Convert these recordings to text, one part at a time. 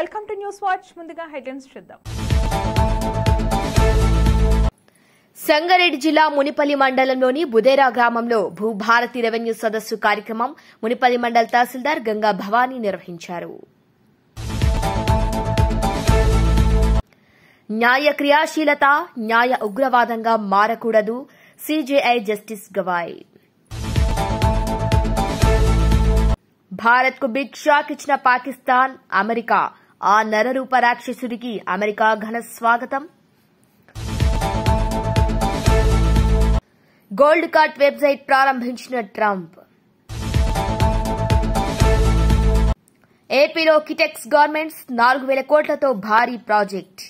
Welcome to news watch. ముందుగా headlines చూద్దాం. సంగారెడ్డి జిల్లా మునిపల్లి మండలంలోని బుదేరా గ్రామంలో భూభారతి రెవెన్యూ సదస్సు కార్యక్రమం మునిపల్లి మండల తహసీల్దార్ గంగా భవానీ నిర్వహించారు. న్యాయ క్రియాశీలత న్యాయ ఉగ్రవాదంగా మారకూడదు, సిజేఐ జస్టిస్ గవాయ్. భారత్ కు బిగ్ షాక్ ఇచ్చిన పాకిస్తాన్, అమెరికా. ఆ నరరూప రాక్షసుడికి అమెరికా ఘన స్వాగతం. గోల్డ్ కార్డ్ వెబ్సైట్ ప్రారంభించిన ట్రంప్. ఏపీలో కిటెక్స్ గవర్నమెంట్స్ 4,000 కోట్లతో భారీ ప్రాజెక్ట్.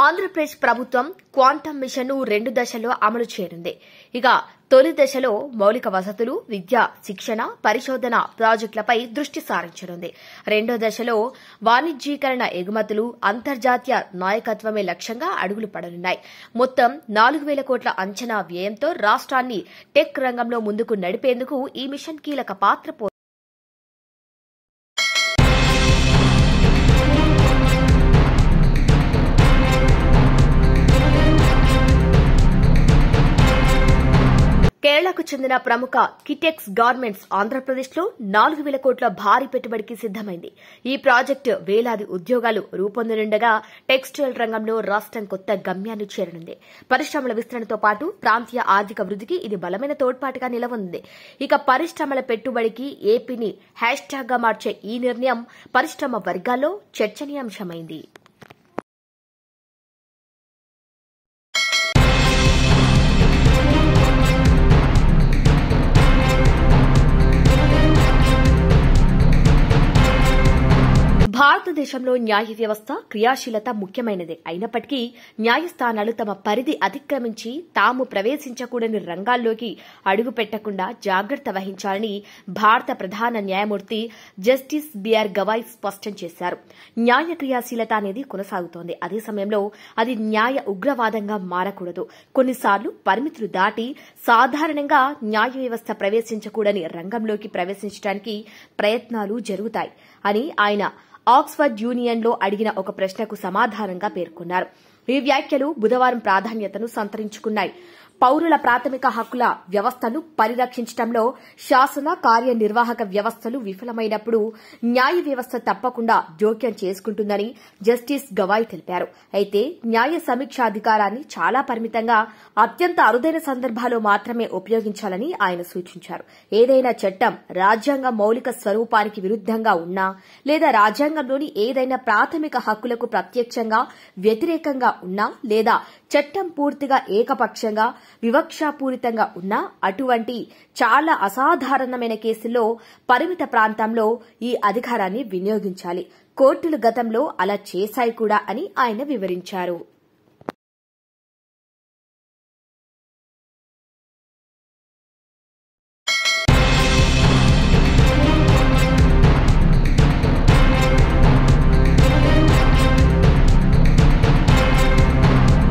ఆంధ్రప్రదేశ్ ప్రభుత్వం క్వాంటమ్ మిషన్ ను 2 దశల్లో అమలు చేయనుంది. ఇక తొలి దశలో మౌలిక వసతులు, విద్య, శిక్షణ, పరిశోధన ప్రాజెక్టులపై దృష్టి సారించనుంది. రెండో దశలో వాణిజ్యీకరణ, ఎగుమతులు, అంతర్జాతీయ నాయకత్వమే లక్ష్యంగా అడుగులు పడనున్నాయి. మొత్తం 4,000 కోట్ల అంచనా వ్యయంతో రాష్ట్రాన్ని టెక్ రంగంలో ముందుకు నడిపేందుకు ఈ మిషన్ కీలక పాత్ర కేరళకు చెందిన ప్రముఖ కిటెక్స్ గార్మెంట్స్ ఆంధ్రప్రదేశ్లో 4,000 కోట్ల భారీ పెట్టుబడికి సిద్దమైంది. ఈ ప్రాజెక్టు వేలాది ఉద్యోగాలు రూపొందనుండగా టెక్స్టైల్ రంగంలో రాష్ట్రం కొత్త గమ్యాన్ని చేరనుంది. పరిశ్రమల విస్తరణతో పాటు ప్రాంతీయ ఆర్థిక వృద్ధికి ఇది బలమైన తోడ్పాటుగా నిలవనుంది. ఇక పరిశ్రమల పెట్టుబడికి ఏపీని హ్యాష్ట్యాగ్ గా మార్చే ఈ నిర్ణయం పరిశ్రమ వర్గాల్లో చర్చనీయాంశమైంది. భారతదేశంలో న్యాయ వ్యవస్థ క్రియాశీలత ముఖ్యమైనదే అయినప్పటికీ న్యాయస్థానాలు తమ పరిధి అతిక్రమించి తాము ప్రవేశించకూడని రంగాల్లోకి అడుగు పెట్టకుండా జాగ్రత్త వహించాలని భారత ప్రధాన న్యాయమూర్తి జస్టిస్ బిఆర్ గవాయ్ స్పష్టం చేశారు. న్యాయ క్రియాశీలత అనేది కొనసాగుతోంది. అదే సమయంలో అది న్యాయ ఉగ్రవాదంగా మారకూడదు. కొన్నిసార్లు పరిమితులు దాటి సాధారణంగా న్యాయ వ్యవస్థ ప్రవేశించకూడని రంగంలోకి ప్రవేశించడానికి ప్రయత్నాలు జరుగుతాయి అని ఆయన ఆక్స్ఫర్డ్ యూనియన్లో అడిగిన ఒక ప్రశ్నకు సమాధానంగా పేర్కొన్నారు. ఈ వ్యాఖ్యలు బుధవారం ప్రాధాన్యతను సంతరించుకున్నాయి. పౌరుల ప్రాథమిక హక్కుల వ్యవస్థను పరిరక్షించడంలో శాసన కార్యనిర్వాహక వ్యవస్థలు విఫలమైనప్పుడు న్యాయ వ్యవస్థ తప్పకుండా జోక్యం చేసుకుంటుందని జస్టిస్ గవాయ్ తెలిపారు. అయితే న్యాయ సమీక్షాధికారాన్ని చాలా పరిమితంగా అత్యంత అరుదైన సందర్భాల్లో మాత్రమే ఉపయోగించాలని ఆయన సూచించారు. ఏదైనా చట్టం రాజ్యాంగ మౌలిక స్వరూపానికి విరుద్దంగా ఉన్నా లేదా రాజ్యాంగంలోని ఏదైనా ప్రాథమిక హక్కులకు ప్రత్యక్షంగా వ్యతిరేకంగా ఉన్నా లేదా చట్టం పూర్తిగా ఏకపక్షంగా వివక్షాపూరితంగా ఉన్న అటువంటి చాలా అసాధారణమైన కేసుల్లో పరిమిత ప్రాంతంలో ఈ అధికారాన్ని వినియోగించాలి. కోర్టులు గతంలో అలా చేశాయి కూడా అని ఆయన వివరించారు.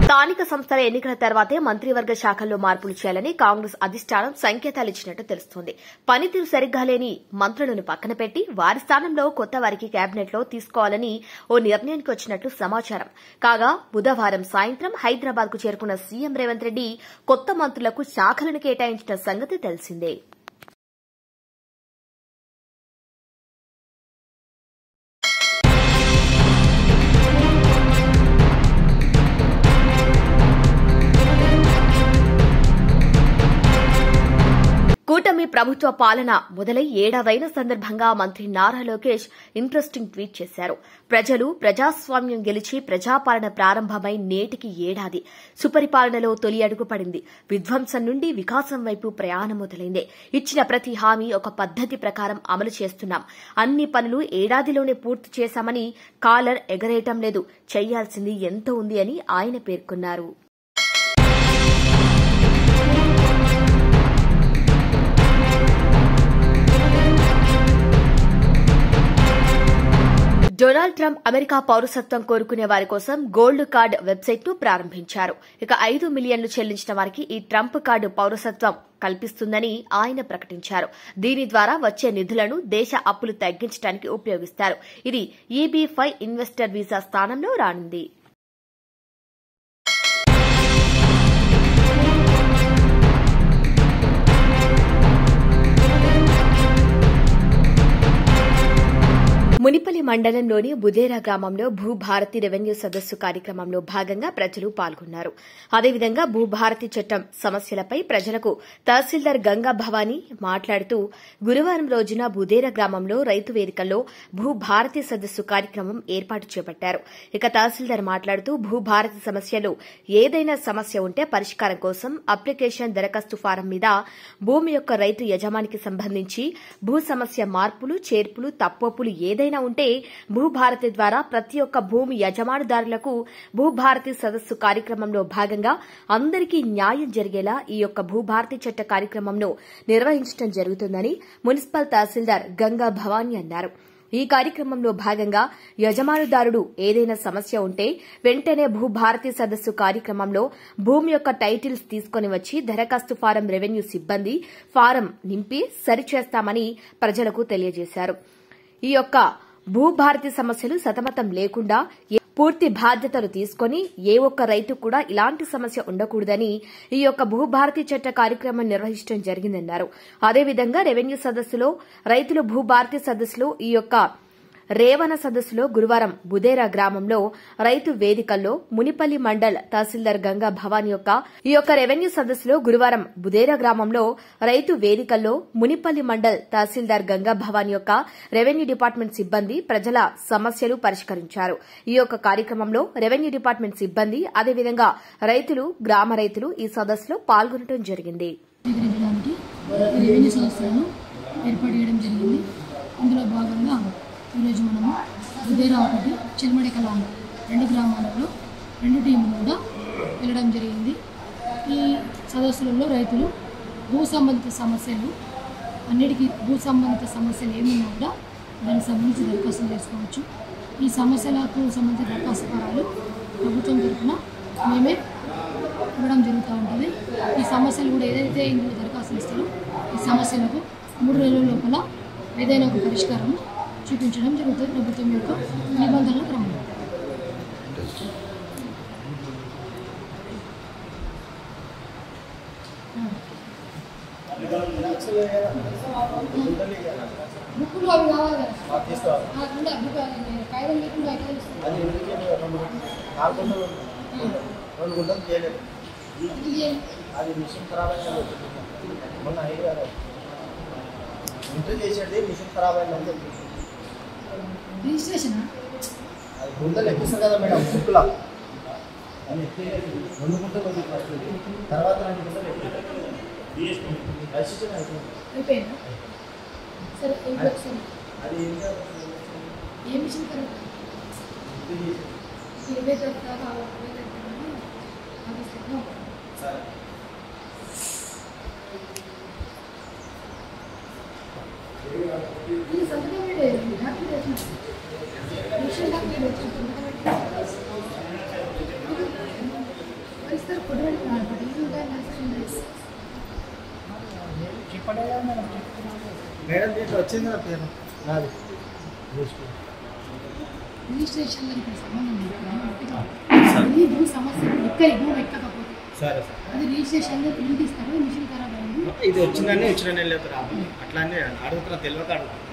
స్థానిక సంస్థల ఎన్నికల తర్వాతే మంత్రివర్గ శాఖల్లో మార్పులు చేయాలని కాంగ్రెస్ అధిష్టానం సంకేతాలిచ్చినట్టు తెలుస్తోంది. పనితీరు సరిగ్గా లేని మంత్రులను పక్కన పెట్టి వారి స్థానంలో కొత్త వారికి కేబినెట్ లో తీసుకోవాలని ఓ నిర్ణయానికి వచ్చినట్లు సమాచారం. కాగా బుధవారం సాయంత్రం హైదరాబాద్ కు చేరుకున్న సీఎం రేవంత్ రెడ్డి కొత్త మంత్రులకు శాఖలను కేటాయించిన సంగతి తెలిసిందే. కూటమి ప్రభుత్వ పాలన మొదలై ఏడాదైన సందర్భంగా మంత్రి నారా లోకేష్ ఇంట్రెస్టింగ్ ట్వీట్ చేశారు. ప్రజలు ప్రజాస్వామ్యం గెలిచి ప్రజాపాలన ప్రారంభమై నేటికి ఏడాది. సుపరిపాలనలో తొలి అడుగు పడింది. విధ్వంసం నుండి వికాసం వైపు ప్రయాణం మొదలైంది. ఇచ్చిన ప్రతి హామీ ఒక పద్దతి ప్రకారం అమలు చేస్తున్నాం. అన్ని పనులు ఏడాదిలోనే పూర్తి చేశామని కాలర్ ఎగరేయటం లేదు. చేయాల్సింది ఎంతో ఉంది అని ఆయన పేర్కొన్నారు. డొనాల్డ్ ట్రంప్ అమెరికా పౌరసత్వం కోరుకునే వారి కోసం గోల్డ్ కార్డ్ వెబ్సైట్ ను ప్రారంభించారు. ఇక 5 మిలియన్లు చెల్లించిన వారికి ఈ ట్రంప్ కార్డు పౌరసత్వం కల్పిస్తుందని ఆయన ప్రకటించారు. దీని ద్వారా వచ్చే నిధులను దేశ అప్పులు తగ్గించడానికి ఉపయోగిస్తారు. ఇది EB-5 ఇన్వెస్టర్ వీసా స్థానంలో రానుంది. మునిపల్లి మండలంలోని బుదేరా గ్రామంలో భూభారతి రెవెన్యూ సదస్సు కార్యక్రమంలో భాగంగా ప్రజలు పాల్గొన్నారు. అదేవిధంగా భూభారతి చట్టం సమస్యలపై ప్రజలకు తహసీల్దార్ గంగా భవానీ మాట్లాడుతూ గురువారం రోజున బుదేరా గ్రామంలో రైతు వేదికల్లో భూభారతి సదస్సు కార్యక్రమం ఏర్పాటు చేపట్టారు. ఇక తహసీల్దార్ మాట్లాడుతూ భూభారతి సమస్యలో ఏదైనా సమస్య ఉంటే పరిష్కారం కోసం అప్లికేషన్ దరఖాస్తు ఫారం మీద భూమి యొక్క రైతు యజమానికి సంబంధించి భూ సమస్య మార్పులు చేర్పులు తప్పొప్పులు ఏదైనా ఉంటే భూభారతి ద్వారా ప్రతి ఒక్క భూమి యజమానుదారులకు భూభారతి సదస్సు కార్యక్రమంలో భాగంగా అందరికీ న్యాయం జరిగేలా ఈ యొక్క భూభారతి చట్ట కార్యక్రమంను నిర్వహించడం జరుగుతుందని మున్సిపల్ తహసీల్దార్ గంగా భవానీ అన్నారు. ఈ కార్యక్రమంలో భాగంగా యజమానుదారుడు ఏదైనా సమస్య ఉంటే వెంటనే భూభారతి సదస్సు కార్యక్రమంలో భూమి యొక్క టైటిల్స్ తీసుకుని వచ్చి దరఖాస్తు ఫారం రెవెన్యూ సిబ్బంది ఫారం నింపి సరిచేస్తామని ప్రజలకు తెలియజేశారు. ఈ యొక్క భూభారతి సమస్యలు సతమతం లేకుండా పూర్తి బాధ్యతలు తీసుకుని ఏ ఒక్క రైతు కూడా ఇలాంటి సమస్య ఉండకూడదని ఈ యొక్క భూభారతి చట్ట కార్యక్రమం నిర్వహించడం జరిగిందన్నారు. అదేవిధంగా రెవెన్యూ సదస్సులో రైతులు భూభారతి సదస్సులో ఈ యొక్క రేవణ సదస్సులో గురువారం బుదేరా గ్రామంలో రైతు వేదికల్లో మునిపల్లి మండల్ తహసీల్దార్ గంగా భవానీ ఈ యొక్క రెవెన్యూ సదస్సులో గురువారం బుదేరా గ్రామంలో రైతు వేదికల్లో మునిపల్లి మండల్ తహసీల్దార్ గంగా భవానీ రెవెన్యూ డిపార్ట్మెంట్ సిబ్బంది ప్రజల సమస్యలు పరిష్కరించారు. ఈ యొక్క కార్యక్రమంలో రెవెన్యూ డిపార్ట్మెంట్ సిబ్బంది అదేవిధంగా రైతులు గ్రామ రైతులు ఈ సదస్సులో పాల్గొనడం జరిగింది. ఈరోజు మనము బుదేరా ఒకటి చిల్మడికల 2 గ్రామాలలో 2 టీములు కూడా వెళ్ళడం జరిగింది. ఈ సదస్సులలో రైతులు భూ సంబంధిత సమస్యలు అన్నిటికీ భూ సంబంధిత సమస్యలు ఏమున్నా కూడా దానికి సంబంధించి దరఖాస్తులు చేసుకోవచ్చు. ఈ సమస్యలకు సంబంధించిన దరఖాస్తు పత్రాలు ప్రభుత్వం తరఫున మేమే ఇవ్వడం జరుగుతూ ఉంటుంది. ఈ సమస్యలు కూడా ఏదైతే ఇందులో దరఖాస్తులు ఇస్తారో ఈ సమస్యలకు 3 నెలల లోపల ఏదైనా ఒక పరిష్కారం చూపించడం జరుగుతుంది ప్రభుత్వం యొక్క నిబంధనల క్రమంలో. బుక్కులు అవి కావాలి కదా కాగితం లేకుండా రిజిస్ట్రేషన్ అది గుంటలు ఎక్కిస్తారు కదా మేడం బుక్లా అని 2 గుంటలు తర్వాత 2 గుంటలు అయిపోయిందా సరే అది ఏ మిషన్ కరెక్ట్ 20 దాకా సరే ఈ సంతకం మేడం దీంట్లో వచ్చింది నా పేరు నాది రిజిస్ట్రేషన్ సంబంధం భూ సమస్య ఎక్కకపోతే సరే అది రిజిస్ట్రేషన్ ప్రింట్ ఇస్తారు మిషన్ ఖరాబ్ అయింది ఇది వచ్చిందని ఇచ్చిన వెళ్ళేది రాదు అట్లానే అడుగుతున్నా తెలియక అడుగుతున్నా.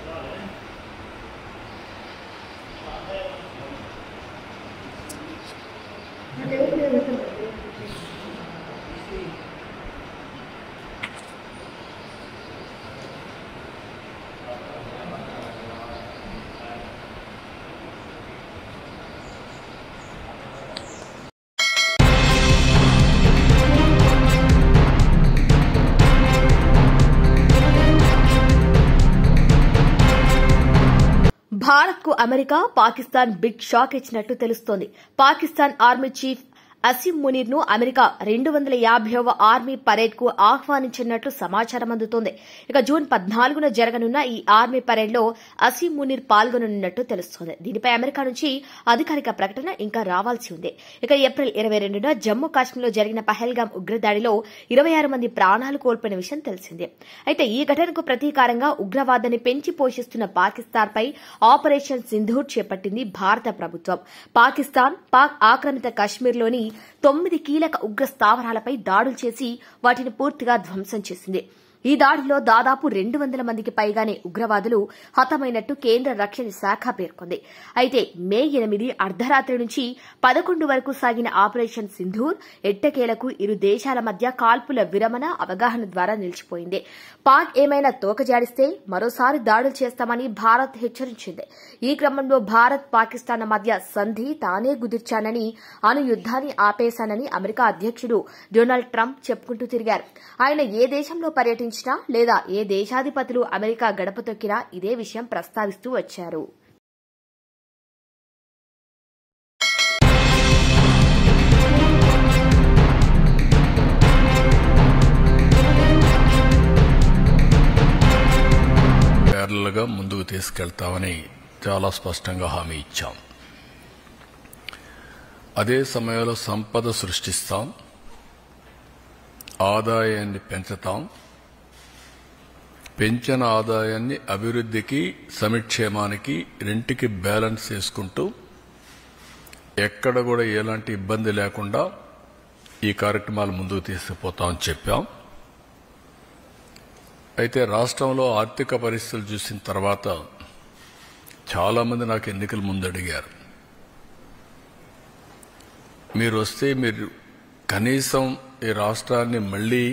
భారత్ కు అమెరికా పాకిస్తాన్ బిగ్ షాక్ ఇచ్చినట్టు తెలుస్తోంది. పాకిస్తాన్ ఆర్మీ చీఫ్ అసీం మునీర్ ను అమెరికా 250వ ఆర్మీ పరేడ్ కు ఆహ్వానించినట్లు సమాచారం అందుతోంది. ఇక జూన్ 14న జరగనున్న ఈ ఆర్మీ పరేడ్ లో అసీం మునీర్ పాల్గొననున్నట్టు తెలుస్తోంది. దీనిపై అమెరికా నుంచి అధికారిక ప్రకటన ఇంకా రావాల్సి ఉంది. ఇక ఏప్రిల్ 22న జమ్మూ కాశ్మీర్లో జరిగిన పహల్గాం ఉగ్రదాడిలో 26 మంది ప్రాణాలు కోల్పోయిన విషయం తెలిసిందే. అయితే ఈ ఘటనకు ప్రతీకారంగా ఉగ్రవాదాన్ని పెంచి పోషిస్తున్న పాకిస్తాన్పై ఆపరేషన్ సింధూర్ చేపట్టింది భారత ప్రభుత్వం. పాకిస్తాన్ పాక్ ఆక్రమిత కశ్మీర్లోని 9 కీలక ఉగ్ర స్థావరాలపై దాడులు చేసి వాటిని పూర్తిగా ధ్వంసం చేసింది. ఈ దాడిలో దాదాపు 200 మందికి పైగానే ఉగ్రవాదులు హతమైనట్టు కేంద్ర రక్షణ శాఖ పేర్కొంది. అయితే మే 8 అర్ధరాత్రి నుంచి 11 వరకు సాగిన ఆపరేషన్ సింధూర్ ఎట్టకేలకు ఇరు దేశాల మధ్య కాల్పుల విరమణ అవగాహన ద్వారా నిలిచిపోయింది. పాక్ ఏమైనా తోకజాడిస్తే మరోసారి దాడులు చేస్తామని భారత్ హెచ్చరించింది. ఈ క్రమంలో భారత్ పాకిస్తాన్ల మధ్య సంధి తానే కుదిర్చానని, అణు యుద్దాన్ని ఆపేశానని అమెరికా అధ్యకుడు డొనాల్డ్ ట్రంప్ చెప్పుకుంటూ తిరిగారు. ఆయన ఏ దేశంలో పర్యటించినా లేదా ఏ దేశాధిపతులు అమెరికా గడప తొక్కినా ఇదే విషయం ప్రస్తావిస్తూ వచ్చారు. ప్యారలల్గా ముందుకు తీసుకెళ్తామని చాలా స్పష్టంగా హామీ ఇచ్చాం. అదే సమయంలో సంపద సృష్టిస్తాం, ఆదాయాన్ని పెంచుతాం, పెంచిన ఆదాయాన్ని అభివృద్ధికి సంక్షేమానికి రెంటికి బ్యాలెన్స్ చేసుకుంటూ ఎక్కడ కూడా ఎలాంటి ఇబ్బంది లేకుండా ఈ కార్యక్రమాలు ముందుకు తీసుకుపోతామని చెప్పాం. అయితే రాష్ట్రంలో ఆర్థిక పరిస్థితులు చూసిన తర్వాత చాలా మంది నాకు ఎన్నికల ముందు అడిగారు, మీరు వస్తే మీరు కనీసం ఈ రాష్ట్రాన్ని మళ్లీ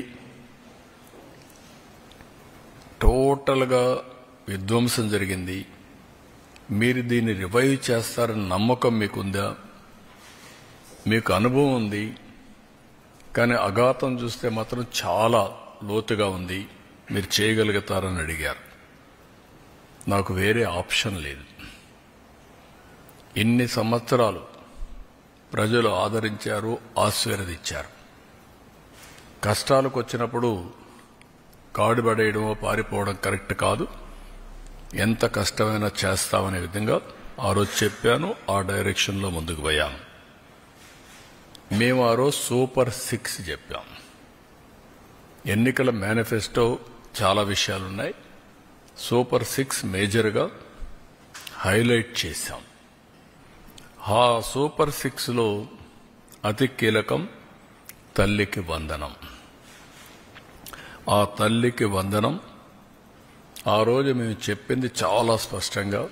టోటల్గా విధ్వంసం జరిగింది, మీరు దీన్ని రివైవ్ చేస్తారని నమ్మకం మీకుందా, మీకు అనుభవం ఉంది, కానీ అఘాతం చూస్తే మాత్రం చాలా లోతుగా ఉంది, మీరు చేయగలుగుతారని అడిగారు. నాకు వేరే ఆప్షన్ లేదు. ఇన్ని సంవత్సరాలు ప్రజలు ఆదరించారు, ఆశీర్వదించారు. కష్టాలకు వచ్చినప్పుడు కాడుబడేయడమో పారిపోవడం కరెక్ట్ కాదు. ఎంత కష్టమైనా చేస్తామనే విధంగా ఆ రోజు చెప్పాను, ఆ డైరెక్షన్లో ముందుకు పోయాను. మేము ఆ రోజు సూపర్ 6 చెప్పాం. ఎన్నికల మేనిఫెస్టో చాలా విషయాలున్నాయి, సూపర్ 6 మేజర్గా హైలైట్ చేశాం. ఆ సూపర్ 6లో అతి కీలకం తల్లికి వందనం. ఆ తల్లికి వందనం ఆ రోజు మేము చెప్పింది చాలా స్పష్టంగా,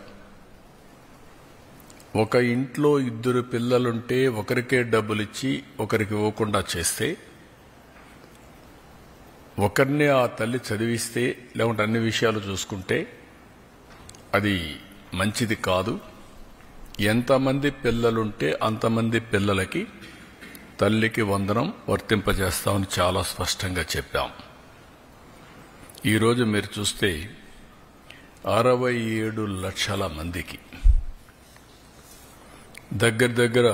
ఒక ఇంట్లో 2 పిల్లలుంటే ఒకరికే డబ్బులిచ్చి ఒకరికి ఇవ్వకుండా చేస్తే, ఒకరినే ఆ తల్లి చదివిస్తే లేకుంటే అన్ని విషయాలు చూసుకుంటే అది మంచిది కాదు. ఎంతమంది పిల్లలుంటే అంతమంది పిల్లలకి తల్లికి వందనం వర్తింపజేస్తామని చాలా స్పష్టంగా చెప్పాం. ఈరోజు మీరు చూస్తే 67 లక్షల మందికి దగ్గర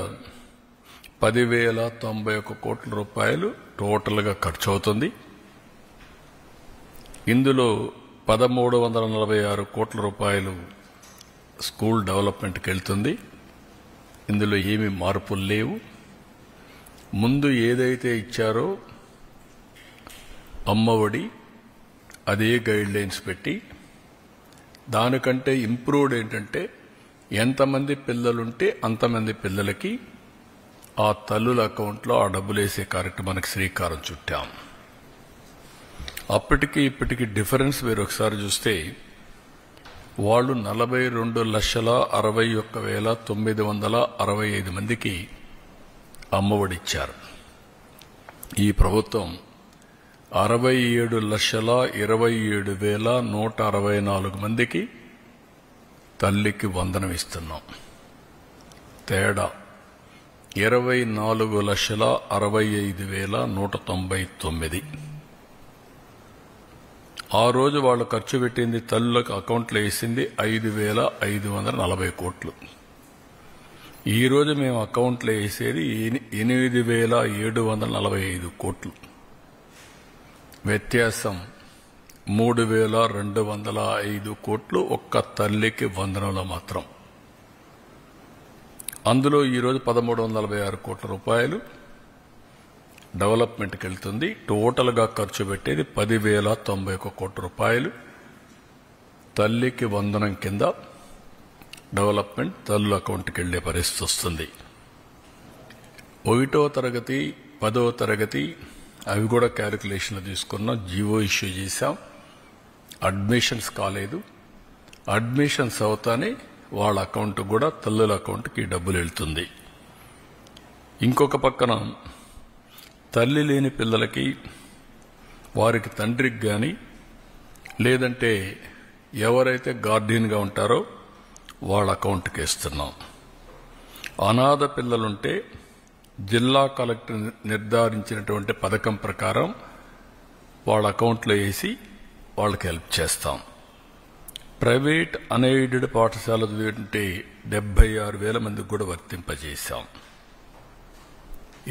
10,091 కోట్ల రూపాయలు టోటల్గా ఖర్చు అవుతుంది. ఇందులో 1,346 కోట్ల రూపాయలు స్కూల్ డెవలప్మెంట్కి వెళ్తుంది. ఇందులో ఏమీ మార్పులు లేవు. ముందు ఏదైతే ఇచ్చారో అమ్మఒడి అదే గైడ్ లైన్స్ పెట్టి, దానికంటే ఇంప్రూవ్డ్ ఏంటంటే ఎంతమంది పిల్లలుంటే అంతమంది పిల్లలకి ఆ తల్లుల అకౌంట్లో ఆ డబ్బులు వేసే కార్యక్రమానికి శ్రీకారం చుట్టాం. అప్పటికి ఇప్పటికి డిఫరెన్స్ మీరు ఒకసారి చూస్తే, వాళ్ళు 42,61,965 మందికి అమ్మఒడిచ్చారు. ఈ ప్రభుత్వం 67,27,164 మందికి తల్లికి వందనం ఇస్తున్నాం. తేడా 24,65,199. ఆ రోజు వాళ్ళు ఖర్చు పెట్టింది, తల్లులకు అకౌంట్లో వేసింది 5,540 కోట్లు. ఈరోజు మేము అకౌంట్లో వేసేది 8,745 కోట్లు. వ్యత్యాసం 3,205 కోట్లు ఒక్క తల్లికి వందనంలో మాత్రం. అందులో ఈరోజు 1,346 కోట్ల రూపాయలు డెవలప్మెంట్కి వెళ్తుంది. టోటల్గా ఖర్చు పెట్టేది 10,091 కోట్ల రూపాయలు తల్లికి వందనం కింద డెవలప్మెంట్ తల్లుల అకౌంట్కి వెళ్లే పరిస్థితి వస్తుంది. 1వ తరగతి 10వ తరగతి అవి కూడా క్యాలిక్యులేషన్లు తీసుకున్నాం. జీవో ఇష్యూ చేశాం. అడ్మిషన్స్ కాలేదు. అడ్మిషన్స్ అవుతానే వాళ్ళ అకౌంట్ కూడా తల్లుల అకౌంట్కి డబ్బులు వెళ్తుంది. ఇంకొక పక్కన తల్లి లేని పిల్లలకి వారికి తండ్రికి కానీ లేదంటే ఎవరైతే గార్డియన్గా ఉంటారో వాళ్ళ అకౌంట్కి ఇస్తున్నాం. అనాథ పిల్లలుంటే జిల్లా కలెక్టర్ నిర్ధారించినటువంటి పథకం ప్రకారం వాళ్ళ అకౌంట్లో వేసి వాళ్ళకి హెల్ప్ చేస్తాం. ప్రైవేట్ అన్ఎయిడెడ్ పాఠశాలలు ఉంటే 76,000 మందికి కూడా వర్తింపజేశాం.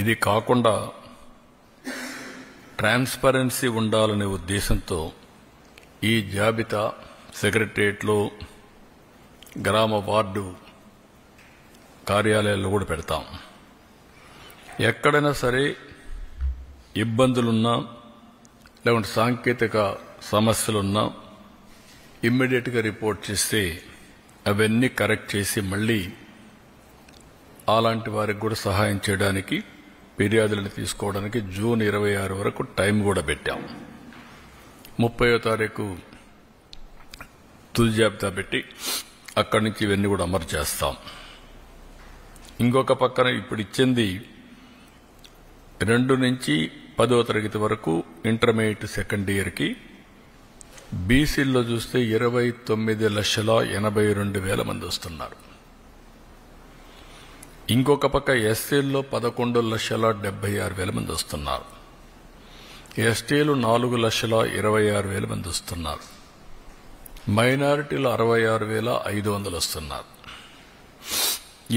ఇది కాకుండా ట్రాన్స్పరెన్సీ ఉండాలనే ఉద్దేశంతో ఈ జాబితా సెక్రటరియట్లో గ్రామ వార్డు కార్యాలయాల్లో కూడా పెడతాం. ఎక్కడైనా సరే ఇబ్బందులున్నా లేకుంటే సాంకేతిక సమస్యలున్నా ఇమ్మీడియట్గా రిపోర్ట్ చేస్తే అవన్నీ కరెక్ట్ చేసి మళ్ళీ అలాంటి వారికి కూడా సహాయం చేయడానికి ఫిర్యాదులను తీసుకోవడానికి జూన్ 26 వరకు టైం కూడా పెట్టాం. 30వ తారీఖు తుది జాబితా పెట్టి అక్కడి నుంచి ఇవన్నీ కూడా అమలు చేస్తాం. ఇంకొక పక్కన ఇప్పుడు ఇచ్చింది 2 నుంచి 10వ తరగతి వరకు ఇంటర్మీడియట్ సెకండ్ ఇయర్కి బీసీల్లో చూస్తే 29,82,000 మంది వస్తున్నారు. ఇంకొక పక్క ఎస్సీల్లో 11,76,000 మంది వస్తున్నారు. ఎస్టీలు 4,26,000 మంది వస్తున్నారు. మైనారిటీలు 66,500 వస్తున్నారు.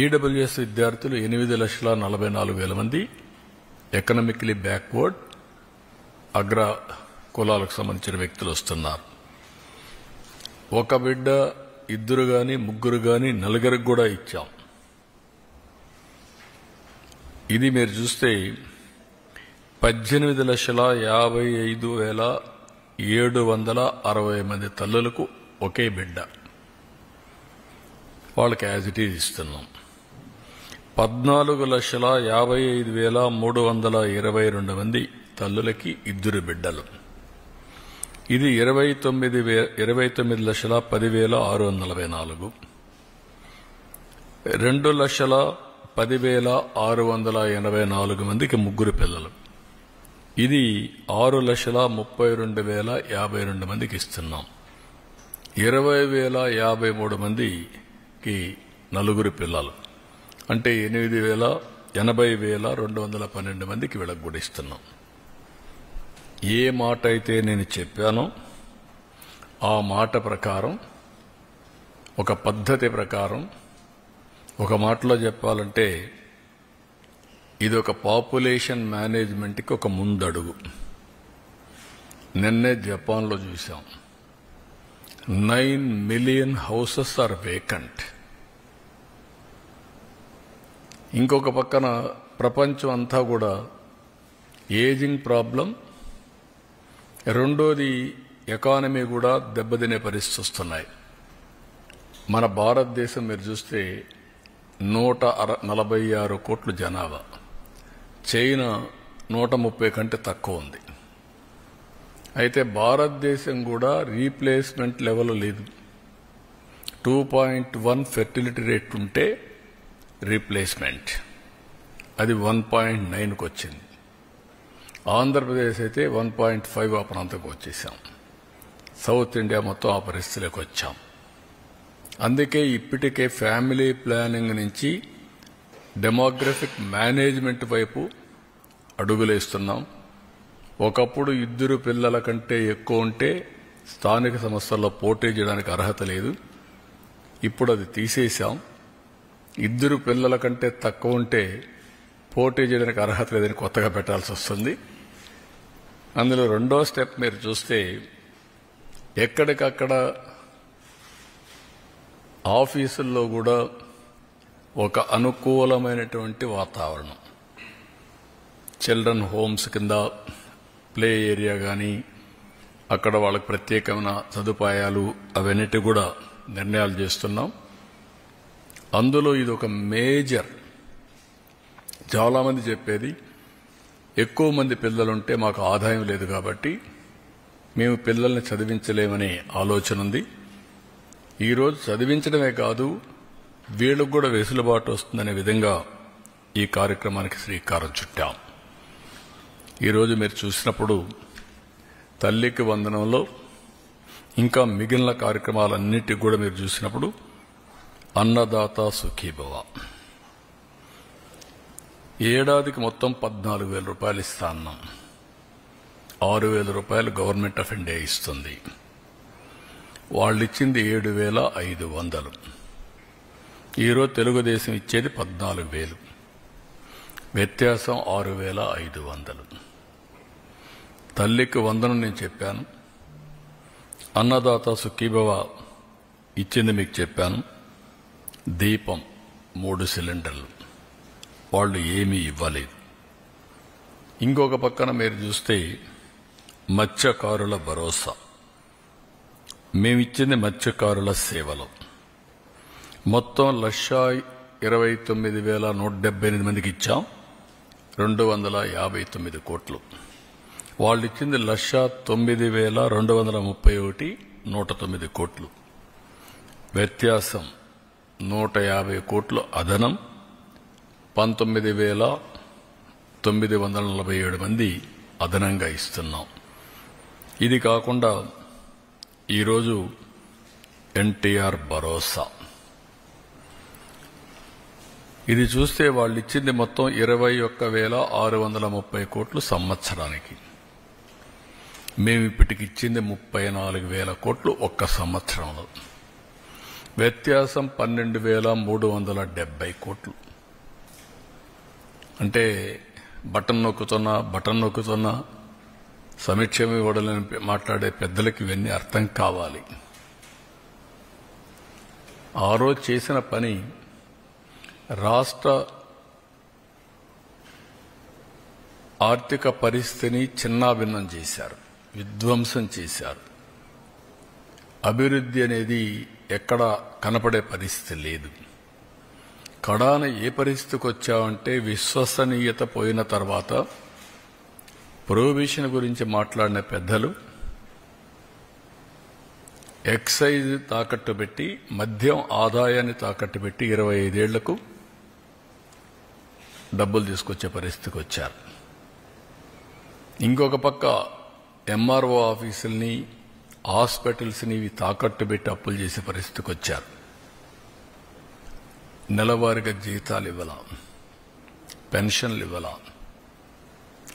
ఈడబ్ల్యూఎస్ విద్యార్థులు 8,44,000 మంది ఎకనామికలీ బ్యాక్వర్డ్ అగ్ర కులాలకు సంబంధించిన వ్యక్తులు వస్తున్నారు. ఒక బిడ్డ 2 గాని 3 గాని 4 కూడా ఇచ్చాం. ఇది మీరు చూస్తే 18,55,760 మంది తల్లులకు ఒకే బిడ్డ వాళ్ళకి యాజ్ ఇట్ ఈజ్ ఇస్తున్నాం. 14,55,322 మంది తల్లులకి 2 బిడ్డలు. ఇది 29,10,644. 2,10,684 మందికి 3 పిల్లలు. ఇది 6,32,052 మందికి ఇస్తున్నాం. 20,053 మందికి 4 పిల్లలు అంటే 80,212 మందికి వీళ్ళకి కూడా ఇస్తున్నాం. ఏ మాట అయితే నేను చెప్పానో ఆ మాట ప్రకారం ఒక పద్ధతి ప్రకారం ఒక మాటలో చెప్పాలంటే ఇది ఒక పాపులేషన్ మేనేజ్మెంట్కి ఒక ముందడుగు. నిన్నే జపాన్లో చూశాం 9 మిలియన్ హౌసెస్ ఆర్ వేకెంట్. ఇంకొక పక్కన ప్రపంచం అంతా కూడా ఏజింగ్ ప్రాబ్లం, రెండోది ఎకానమీ కూడా దెబ్బతినే పరిస్థితి వస్తున్నాయి. మన భారతదేశం మీరు చూస్తే 146 కోట్ల జనాభా, చైనా 130 కంటే తక్కువ ఉంది. అయితే భారతదేశం కూడా రీప్లేస్మెంట్ లెవెల్ లేదు. 2.1 ఫెర్టిలిటీ రేట్ ఉంటే రీప్లేస్మెంట్ అది 1.9కు వచ్చింది. ఆంధ్రప్రదేశ్ అయితే 1.5 ఆ ప్రాంతంకి వచ్చేసాం. సౌత్ ఇండియా మొత్తం ఆ పరిస్థితిలోకి వచ్చాం. అందుకే ఇప్పటికే ఫ్యామిలీ ప్లానింగ్ నుంచి డెమోగ్రఫిక్ మేనేజ్మెంట్ వైపు అడుగులేస్తున్నాం. ఒకప్పుడు 2 పిల్లల కంటే ఎక్కువ ఉంటే స్థానిక సంస్థల్లో పోటీ చేయడానికి అర్హత లేదు. ఇప్పుడు అది తీసేశాం. 2 పిల్లల కంటే తక్కువ ఉంటే పోటీ చేయడానికి అర్హత లేదని కొత్తగా పెట్టాల్సి వస్తుంది. అందులో రెండో స్టెప్ మీరు చూస్తే ఎక్కడికక్కడ ఆఫీసుల్లో కూడా ఒక అనుకూలమైనటువంటి వాతావరణం, చిల్డ్రన్ హోమ్స్ కింద ప్లే ఏరియా కానీ అక్కడ వాళ్ళకి ప్రత్యేకమైన సదుపాయాలు అవన్నిటి కూడా నిర్ణయాలు చేస్తున్నాం. అందులో ఇది ఒక మేజర్. చాలామంది చెప్పేది ఎక్కువ మంది పిల్లలుంటే మాకు ఆదాయం లేదు కాబట్టి మేము పిల్లల్ని చదివించలేమనే ఆలోచన ఉంది. ఈరోజు చదివించడమే కాదు, వీళ్ళకు కూడా వెసులుబాటు వస్తుందనే విధంగా ఈ కార్యక్రమానికి శ్రీకారం చుట్టాం. ఈరోజు మీరు చూసినప్పుడు తల్లికి వందనంలో ఇంకా మిగిలిన కార్యక్రమాలన్నిటికీ కూడా మీరు చూసినప్పుడు అన్నదాత సుఖీభవ ఏడాదికి మొత్తం 14,000 రూపాయలు ఇస్తా అన్నాం. 6,000 రూపాయలు గవర్నమెంట్ ఆఫ్ ఇండియా ఇస్తుంది. వాళ్ళు ఇచ్చింది 7,500. ఈరోజు తెలుగుదేశం ఇచ్చేది 14,000. వ్యత్యాసం 6,500. తల్లికి వందనం నేను చెప్పాను, అన్నదాత సుఖీభవ ఇచ్చింది మీకు చెప్పాను. దీపం 3 సిలిండర్లు వాళ్ళు ఏమీ ఇవ్వలేదు. ఇంకొక పక్కన మీరు చూస్తే మత్స్యకారుల భరోసా, మేమిచ్చింది మత్స్యకారుల సేవలు. మొత్తం 1,29,178 మందికి ఇచ్చాం. 259 కోట్లు. వాళ్ళు ఇచ్చింది 1,09,231, 109 కోట్లు. వ్యత్యాసం 150 కోట్లు అదనం. 19,947 మంది అదనంగా ఇస్తున్నాం. ఇది కాకుండా ఈరోజు ఎన్టీఆర్ భరోసా, ఇది చూస్తే వాళ్ళు ఇచ్చింది మొత్తం 21,630 కోట్లు సంవత్సరానికి. మేము ఇప్పటికి ఇచ్చింది 34,000 కోట్లు ఒక్క సంవత్సరంలో. వ్యత్యాసం 12,370 కోట్లు. అంటే బటన్ నొక్కుతున్నా సమీక్షం ఇవ్వడాలని మాట్లాడే పెద్దలకి ఇవన్నీ అర్థం కావాలి. ఆ రోజు చేసిన పని రాష్ట్ర ఆర్థిక పరిస్థితిని చిన్నాభిన్నం చేశారు, విధ్వంసం చేశారు. అభివృద్ధి అనేది ఎక్కడ కనపడే పరిస్థితి లేదు. కడాన ఏ పరిస్థితికి వచ్చామంటే విశ్వసనీయత పోయిన తర్వాత ప్రొహిబిషన్ గురించి మాట్లాడిన పెద్దలు ఎక్సైజ్ తాకట్టు పెట్టి, మద్యం ఆదాయాన్ని తాకట్టు పెట్టి 25 ఏళ్లకు డబ్బులు తీసుకొచ్చే పరిస్థితికి వచ్చారు. ఇంకొక పక్క ఎంఆర్ఓ ఆఫీసుల్ని, హాస్పిటల్స్ని ఇవి తాకట్టు పెట్టి అప్పులు చేసే పరిస్థితికి వచ్చారు. నెలవారీగా జీతాలు ఇవ్వాల, పెన్షన్లు ఇవ్వాల,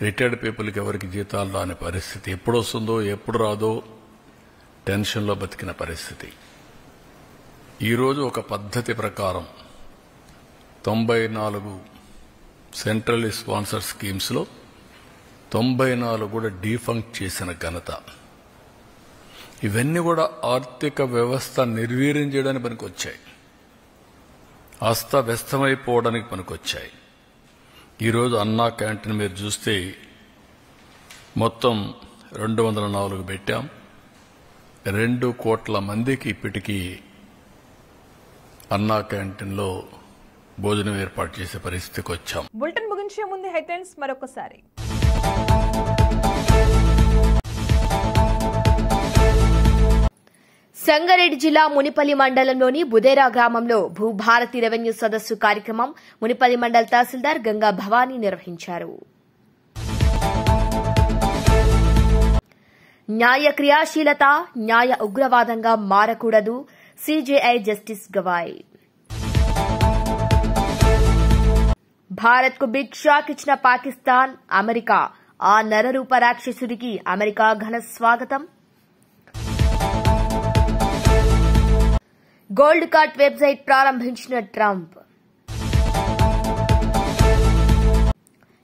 రిటైర్డ్ పీపుల్కి ఎవరికి జీతాలు రాని పరిస్థితి, ఎప్పుడు వస్తుందో ఎప్పుడు రాదో టెన్షన్లో బతికిన పరిస్థితి. ఈరోజు ఒక పద్ధతి ప్రకారం 94 సెంట్రల్ స్పాన్సర్ స్కీమ్స్లో 94 కూడా డీఫంక్ట్ చేసిన ఘనత. ఇవన్నీ కూడా ఆర్థిక వ్యవస్థ నిర్వీర్యం చేయడానికి పనికొచ్చాయి, అస్తవ్యస్తమైపోవడానికి పనికొచ్చాయి. ఈరోజు అన్నా క్యాంటీన్ మీరు చూస్తే మొత్తం 204 పెట్టాం. 2 కోట్ల మందికి ఇప్పటికీ అన్నా క్యాంటీన్లో భోజనం ఏర్పాటు చేసే పరిస్థితికి వచ్చాం. బులెటిన్ ముగించే ముందు హెడ్లైన్స్ మరొకసారి. సంగారెడ్డి జిల్లా మునిపల్లి మండలంలోని బుదేరా గ్రామంలో భూభారతి రెవెన్యూ సదస్సు కార్యక్రమం మునిపల్లి మండల తహసీల్దార్ గంగా భవానీ నిర్వహించారు. న్యాయ క్రియాశీలత న్యాయ ఉగ్రవాదంగా మారకూడదు, సీజేఐ జస్టిస్ గవాయ్. భారత్కు బిగ్ షాక్ ఇచ్చిన పాకిస్తాన్, అమెరికా. ఆ నరరూప రాక్షసుడికి అమెరికా ఘన స్వాగతం. గోల్డ్ కార్డ్ వెబ్సైట్ ప్రారంభించిన ట్రంప్.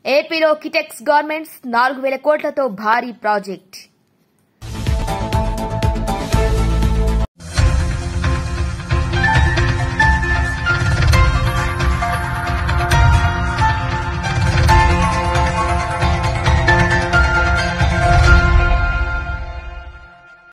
ఏపీలో కిటెక్స్ గార్మెంట్స్ 4,000 కోట్లతో భారీ ప్రాజెక్ట్.